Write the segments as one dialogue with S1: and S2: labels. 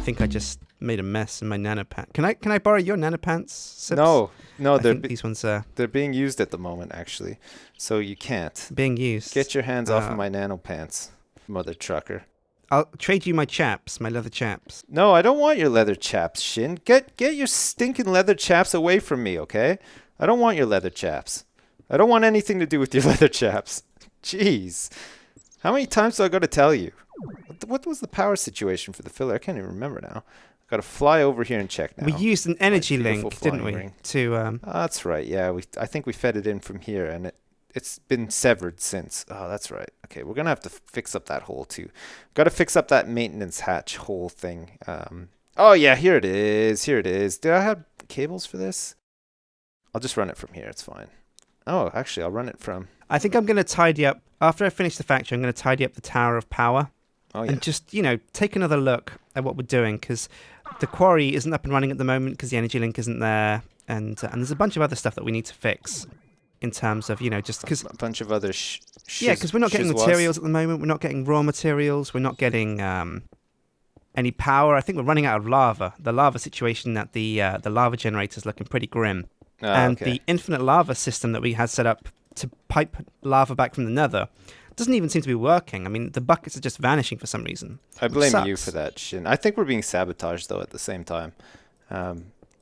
S1: think I just made a mess in my nanopants. Can I borrow your nanopants, Sips?
S2: No,
S1: I think these ones are
S2: they're being used at the moment, actually. So you can't.
S1: being used.
S2: Get your hands off of my nano pants, mother trucker.
S1: I'll trade you my chaps, my leather chaps.
S2: No, I don't want your leather chaps, Shin. Get your stinking leather chaps away from me, okay? I don't want your leather chaps. I don't want anything to do with your leather chaps. Jeez. How many times do I got to tell you? What was the power situation for the filler? I can't even remember now. Got to fly over here and check now.
S1: We used an energy link, didn't we?
S2: Ring.
S1: To
S2: That's right. Yeah, I think we fed it in from here, and it's been severed since. Oh, that's right. Okay, we're gonna have to fix up that hole too. Got to fix up that maintenance hatch hole thing. Oh yeah, here it is. Here it is. Do I have cables for this? I'll just run it from here. It's fine. Oh, actually, I'll run it from.
S1: I think I'm going to tidy up after I finish the factory. I'm going to tidy up the tower of power.
S2: Oh yeah.
S1: And just take another look at what we're doing, because the quarry isn't up and running at the moment because the energy link isn't there, and there's a bunch of other stuff that we need to fix. In terms of, just because...
S2: A bunch of other
S1: because we're not getting materials at the moment. We're not getting raw materials. We're not getting any power. I think we're running out of lava. The lava situation at the lava generator is looking pretty grim. And the infinite lava system that we had set up to pipe lava back from the nether doesn't even seem to be working. I mean, the buckets are just vanishing for some reason.
S2: I blame you for that, Shin. I think we're being sabotaged, though, at the same time.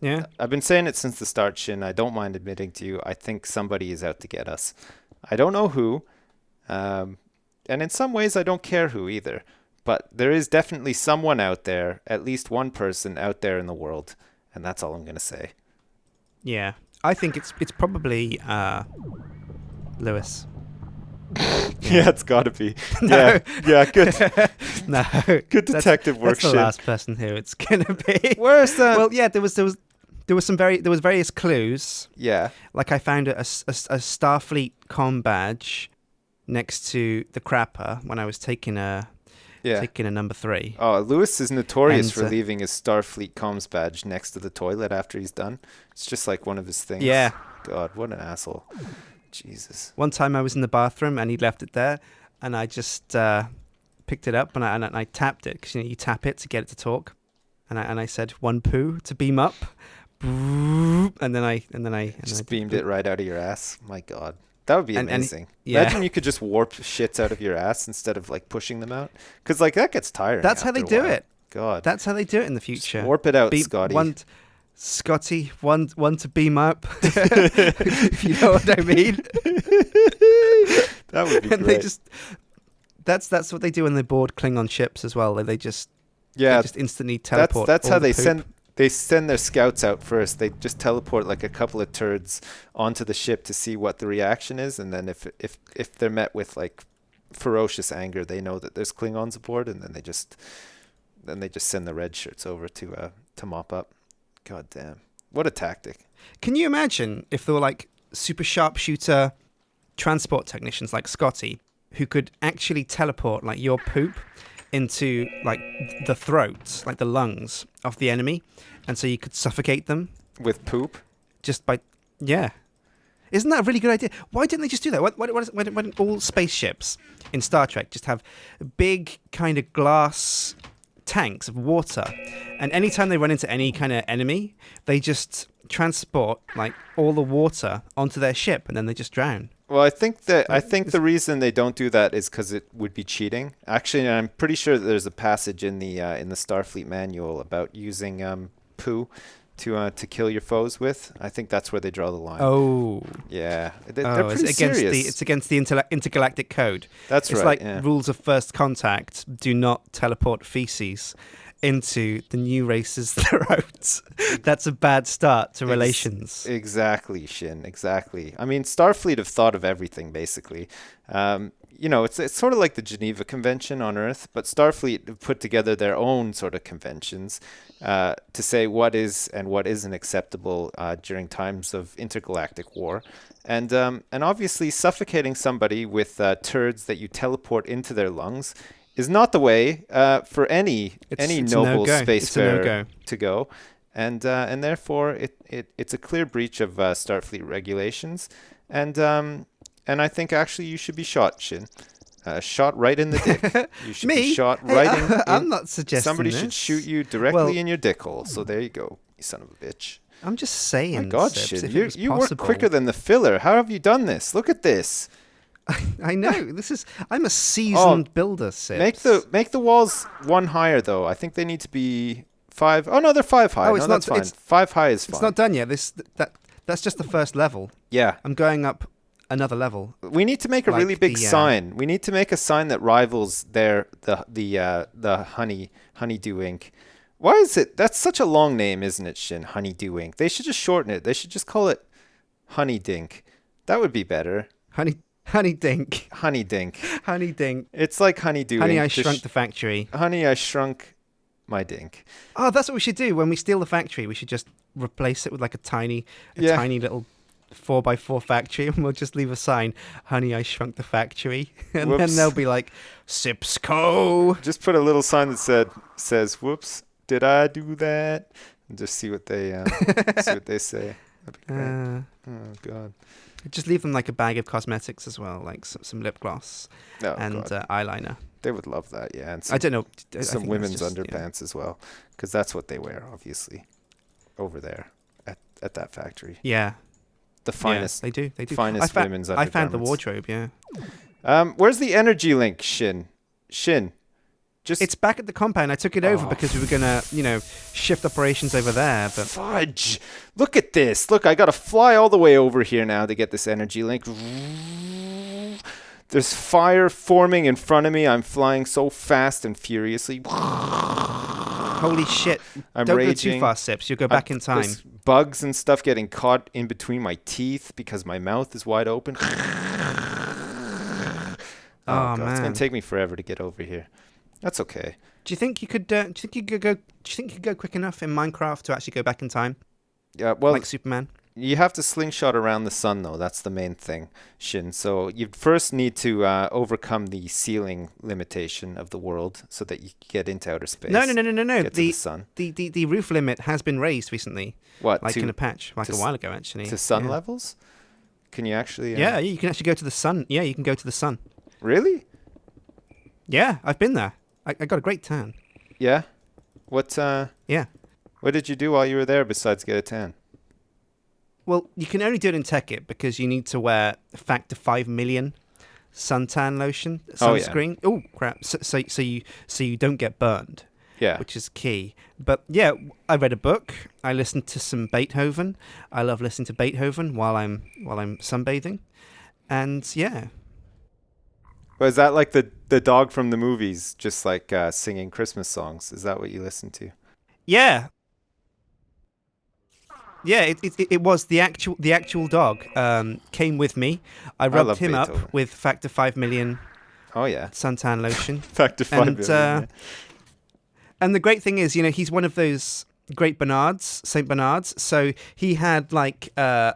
S1: Yeah.
S2: I've been saying it since the start, Shin. I don't mind admitting to you, I think somebody is out to get us. I don't know who. And in some ways, I don't care who either. But there is definitely someone out there, at least one person out there in the world. And that's all I'm going to say.
S1: Yeah. I think it's probably Lewis.
S2: Yeah, it's got to be. No. Yeah, good.
S1: No.
S2: Good detective work,
S1: That's the
S2: Shin.
S1: last person who it's going to be.
S2: Where's that?
S1: Well, yeah, there was various clues.
S2: Yeah.
S1: Like I found a Starfleet comm badge next to the crapper when I was taking a number 3.
S2: Oh, Lewis is notorious for leaving his Starfleet comms badge next to the toilet after he's done. It's just like one of his things.
S1: Yeah.
S2: God, what an asshole. Jesus.
S1: One time I was in the bathroom and he'd left it there, and I just picked it up and I tapped it, because you tap it to get it to talk, and I said one poo to beam up, and then I
S2: just beamed it right out of your ass. My God. That would be amazing.
S1: Yeah.
S2: Imagine you could just warp shits out of your ass instead of like pushing them out. Because like that gets tiring.
S1: That's how they do it.
S2: God.
S1: That's how they do it in the future.
S2: Just warp it out, Scotty.
S1: One to beam up. If you know what I mean.
S2: That would be
S1: and
S2: great.
S1: They just that's what they do when they board Klingon ships as well. They just instantly teleport.
S2: That's how they
S1: poop.
S2: send their scouts out first. They just teleport like a couple of turds onto the ship to see what the reaction is, and then if they're met with like ferocious anger, they know that there's Klingons aboard, and then they just send the red shirts over to mop up. God damn. What a tactic.
S1: Can you imagine if there were like super sharpshooter transport technicians like Scotty who could actually teleport like your poop into like the throat, like the lungs of the enemy, and so you could suffocate them
S2: with poop?
S1: Just by... Yeah. Isn't that a really good idea? Why didn't they just do that? Why didn't all spaceships in Star Trek just have big kind of glass tanks of water, and anytime they run into any kind of enemy, they just transport like all the water onto their ship, and then they just drown?
S2: Well, I think the reason they don't do that is because it would be cheating. Actually, I'm pretty sure that there's a passage in the Starfleet manual about using poo to kill your foes with. I think that's where they draw the line.
S1: Oh,
S2: yeah, they're pretty serious.
S1: It's against the intergalactic code.
S2: That's
S1: right.
S2: It's
S1: like rules of first contact: do not teleport feces into the new race's throats. That's a bad start to relations.
S2: Exactly, Shin. Exactly. I mean, Starfleet have thought of everything, basically. It's sort of like the Geneva Convention on Earth, but Starfleet have put together their own sort of conventions to say what is and what isn't acceptable during times of intergalactic war. And obviously suffocating somebody with turds that you teleport into their lungs is not the way for any noble spacefarer to go. And therefore it's a clear breach of Starfleet regulations. And I think actually you should be shot, Shin. shot right in the dick. You should be
S1: Me?
S2: shot
S1: Hey,
S2: right in.
S1: I'm not suggesting
S2: Somebody
S1: this.
S2: should shoot you directly in your dick hole. So there you go, you son of a bitch.
S1: I'm just saying.
S2: My God,
S1: Sips,
S2: Shin,
S1: if it was
S2: you work
S1: possible.
S2: quicker than the filler. How have you done this? Look at this.
S1: I know. I'm a seasoned builder, Sips.
S2: Make the walls one higher though. I think they need to be 5. Oh no, they're 5 high.
S1: Oh, it's
S2: no,
S1: not.
S2: that's fine.
S1: It's
S2: 5 high is fine.
S1: It's not done yet. That's just the first level.
S2: Yeah.
S1: I'm going up another level.
S2: We need to make a really big sign. We need to make a sign that rivals the Honeydew Ink. Why is it? That's such a long name, isn't it, Shin? Honeydew Ink. They should just shorten it. They should just call it Honeydink. That would be better.
S1: Honeydink.
S2: Honeydink.
S1: Honeydink.
S2: It's like Honeydew
S1: Honey,
S2: Ink.
S1: I Shrunk the Factory.
S2: Honey, I Shrunk my dink.
S1: Oh, that's what we should do. When we steal the factory, we should just replace it with like a tiny little 4x4 factory, and we'll just leave a sign, Honey, I Shrunk the Factory. And then they'll be like, SipsCo.
S2: Just put a little sign that says, whoops, did I do that? And just see what they say. That'd be great. Oh, God.
S1: Just leave them like a bag of cosmetics as well, like some lip gloss and eyeliner.
S2: They would love that, yeah. And
S1: I don't know.
S2: Some women's underpants as well, because that's what they wear, obviously, over there at that factory.
S1: Yeah.
S2: The finest.
S1: Yeah, they do.
S2: Finest women's undergarments.
S1: I found the wardrobe, yeah.
S2: Where's the energy link, Shin?
S1: It's back at the compound. I took it over because we were gonna, shift operations over there. But
S2: fudge! Look at this. Look, I gotta fly all the way over here now to get this energy link. There's fire forming in front of me. I'm flying so fast and furiously.
S1: Holy shit!
S2: I'm
S1: Don't
S2: raging.
S1: go too fast, Sips. You'll go back in time.
S2: There's bugs and stuff getting caught in between my teeth because my mouth is wide open. Oh God, man, it's gonna take me forever to get over here. That's okay.
S1: Do you think you could? Do you think you could go? Do you think you could go quick enough in Minecraft to actually go back in time?
S2: Yeah, well,
S1: like Superman.
S2: You have to slingshot around the sun, though. That's the main thing, Shin. So you first need to overcome the ceiling limitation of the world so that you can get into outer space.
S1: No.
S2: Get to the sun.
S1: The roof limit has been raised recently.
S2: What?
S1: Like in a patch, like a while ago, actually.
S2: To sun levels? Can you actually?
S1: Yeah, you can actually go to the sun. Yeah, you can go to the sun.
S2: Really?
S1: Yeah, I've been there. I got a great tan.
S2: Yeah? What?
S1: Yeah.
S2: What did you do while you were there besides get a tan?
S1: Well, you can only do it in Tekkit because you need to wear factor 5 million suntan lotion, sunscreen. Oh, crap. So you don't get burned.
S2: Yeah.
S1: Which is key. But yeah, I read a book. I listened to some Beethoven. I love listening to Beethoven while I'm sunbathing. And yeah.
S2: Was that like the dog from the movies, just like singing Christmas songs? Is that what you listen to?
S1: Yeah. Yeah, it was the actual dog came with me. I rubbed him
S2: Beethoven.
S1: up with factor 5 million.
S2: Oh yeah,
S1: suntan lotion.
S2: Factor 5 million. Yeah.
S1: And the great thing is, he's one of those great Bernards, Saint Bernards. So he had like a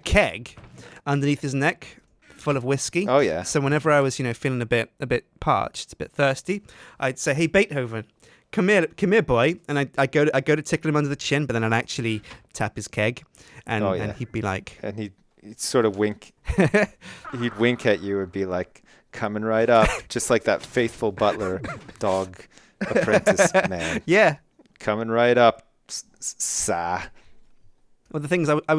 S1: keg underneath his neck, full of whiskey.
S2: Oh yeah.
S1: So whenever I was, feeling a bit parched, a bit thirsty, I'd say, "Hey Beethoven, come here, boy," and I go to tickle him under the chin, but then I'd actually tap his keg, and he'd be like,
S2: and he'd sort of wink, he'd wink at you and be like, "Coming right up," just like that faithful butler dog apprentice man.
S1: Yeah,
S2: coming right up, sa.
S1: Well, the thing is, I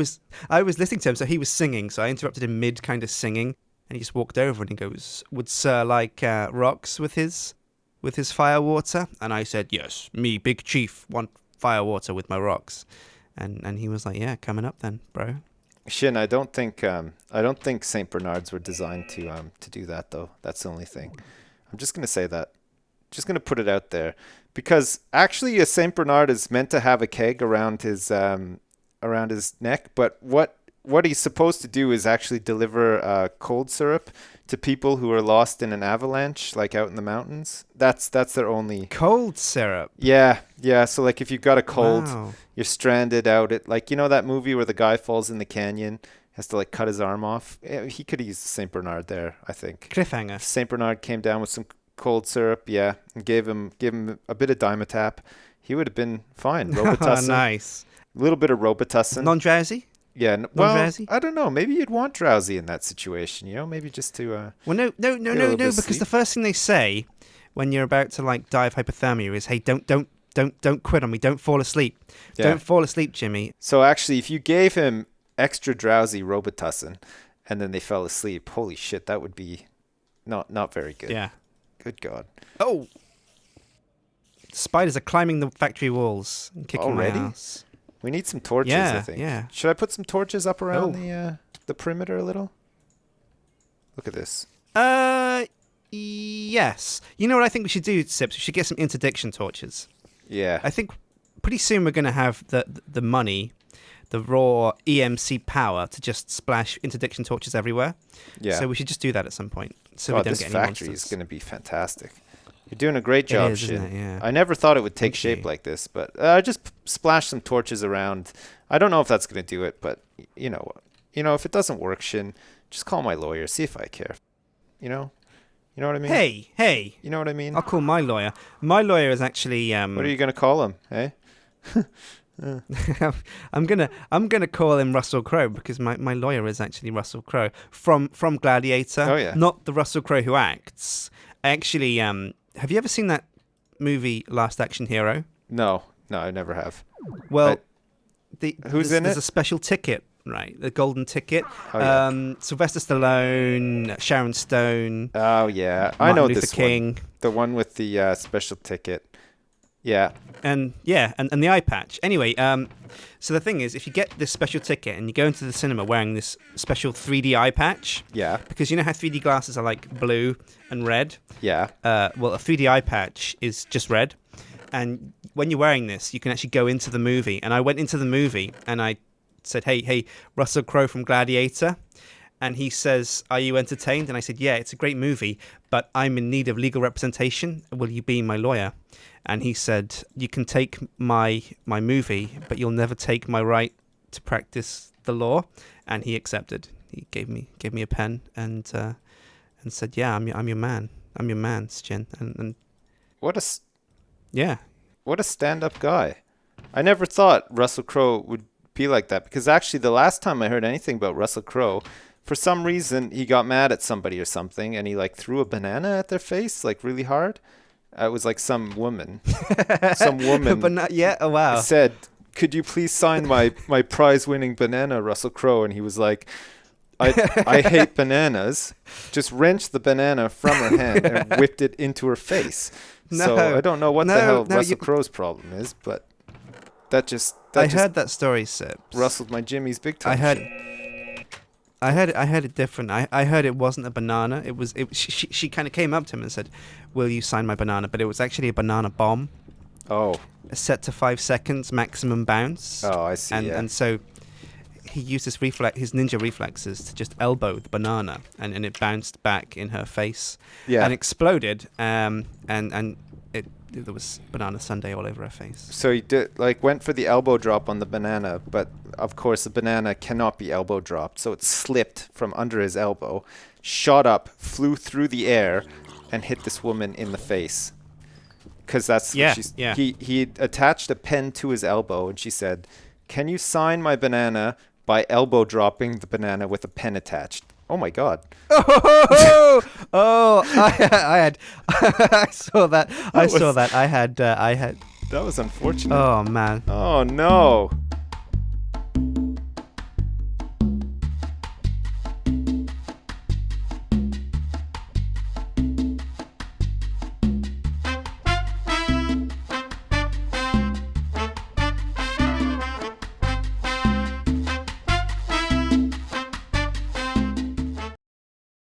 S1: was listening to him, so he was singing, so I interrupted him mid kind of singing, and he just walked over and he goes, "Would Sir like rocks with his fire water?" And I said, "Yes, me, Big Chief, want fire water with my rocks." And he was like, "Yeah, coming up then, bro."
S2: Shin, I don't think Saint Bernards were designed to do that though. That's the only thing. I'm just gonna say that. Just gonna put it out there, because actually a Saint Bernard is meant to have a keg around his neck, but what he's supposed to do is actually deliver cold syrup to people who are lost in an avalanche, like out in the mountains. That's their only
S1: cold syrup.
S2: Yeah. So like if you've got a cold,
S1: wow.
S2: You're stranded out at that movie where the guy falls in the canyon, has to like cut his arm off. He could use Saint Bernard there, I think.
S1: Cliffhanger.
S2: Saint Bernard came down with some cold syrup, and gave him a bit of Dimetap. He would have been fine. Robitussin.
S1: Nice.
S2: A little bit of Robitussin.
S1: Non-drowsy?
S2: Yeah, well,
S1: Non-drowsy?
S2: I don't know. Maybe you'd want drowsy in that situation, you know? Maybe just to
S1: Well, no, because the first thing they say when you're about to like die of hypothermia is, "Hey, don't quit on me. Don't fall asleep.
S2: Yeah.
S1: Don't fall asleep, Jimmy."
S2: So actually, if you gave him extra drowsy Robitussin and then they fell asleep, holy shit, that would be not very good.
S1: Yeah.
S2: Good God.
S1: Oh. Spiders are climbing the factory walls and kicking
S2: Already?
S1: my ass.
S2: We need some torches,
S1: Yeah,
S2: I think.
S1: yeah.
S2: Should I put some torches up around the perimeter a little? Look at this.
S1: Yes. You know what I think we should do, Sips? We should get some interdiction torches.
S2: Yeah.
S1: I think pretty soon we're going to have the money, the raw EMC power to just splash interdiction torches everywhere.
S2: Yeah.
S1: So we should just do that at some point. So we don't
S2: this
S1: get any
S2: factory
S1: monsters.
S2: is going to be fantastic. You're doing a great job,
S1: It is, isn't
S2: Shin.
S1: it? Yeah.
S2: I never thought it would take
S1: Thank
S2: shape
S1: you.
S2: like this, but just splash some torches around. I don't know if that's going to do it, but you know what? If it doesn't work, Shin, just call my lawyer. See if I care. You know what I mean?
S1: Hey.
S2: You know what I mean?
S1: I'll call my lawyer. My lawyer is actually.
S2: What are you going to call him? Hey.
S1: I'm gonna call him Russell Crowe because my lawyer is actually Russell Crowe from Gladiator.
S2: Oh yeah.
S1: Not the Russell Crowe who acts. Actually, have you ever seen that movie Last Action Hero?
S2: No, I never have.
S1: Well,
S2: who's in
S1: there's
S2: it?
S1: a special ticket, right? The golden ticket.
S2: Oh, yeah.
S1: Sylvester Stallone, Sharon Stone.
S2: Oh yeah, I
S1: Martin
S2: know
S1: Luther
S2: this
S1: King.
S2: one. The one with the special ticket. Yeah.
S1: And the eye patch. Anyway, so the thing is, if you get this special ticket and you go into the cinema wearing this special 3D eye patch,
S2: Yeah.
S1: because you know how 3D glasses are like blue and red?
S2: Yeah.
S1: Well, a 3D eye patch is just red. And when you're wearing this, you can actually go into the movie. And I went into the movie and I said, hey, Russell Crowe from Gladiator. And he says, "Are you entertained?" And I said, "Yeah, it's a great movie, but I'm in need of legal representation. Will you be my lawyer?" And he said, "You can take my movie, but you'll never take my right to practice the law." And he accepted. He gave me a pen and said, "Yeah, I'm your man. I'm your man, Jen." And
S2: What a
S1: yeah,
S2: stand-up guy. I never thought Russell Crowe would be like that, because actually the last time I heard anything about Russell Crowe, for some reason he got mad at somebody or something and he like threw a banana at their face like really hard. It was like some woman
S1: but not yet. Oh wow.
S2: said, "Could you please sign my prize-winning banana, Russell Crowe?" And he was like, I hate bananas. Just wrenched the banana from her hand and whipped it into her face. So I don't know what the hell Russell Crowe's problem is, but that
S1: I heard that story, Sips.
S2: rustled my Jimmy's big time.
S1: I heard it different. I heard it wasn't a banana. She kind of came up to him and said, "Will you sign my banana?" But it was actually a banana bomb.
S2: Oh.
S1: Set to 5 seconds maximum bounce.
S2: Oh, I see.
S1: And so he used his ninja reflexes to just elbow the banana, and it bounced back in her face.
S2: Yeah.
S1: And exploded. And there was banana sundae all over her face.
S2: So he went for the elbow drop on the banana, but of course the banana cannot be elbow dropped, so it slipped from under his elbow, shot up, flew through the air, and hit this woman in the face. Because that's what she's.
S1: Yeah.
S2: He attached a pen to his elbow, and she said, "Can you sign my banana by elbow dropping the banana with a pen attached?" Oh my God.
S1: I saw that. I had.
S2: That was unfortunate.
S1: Oh man.
S2: Oh no.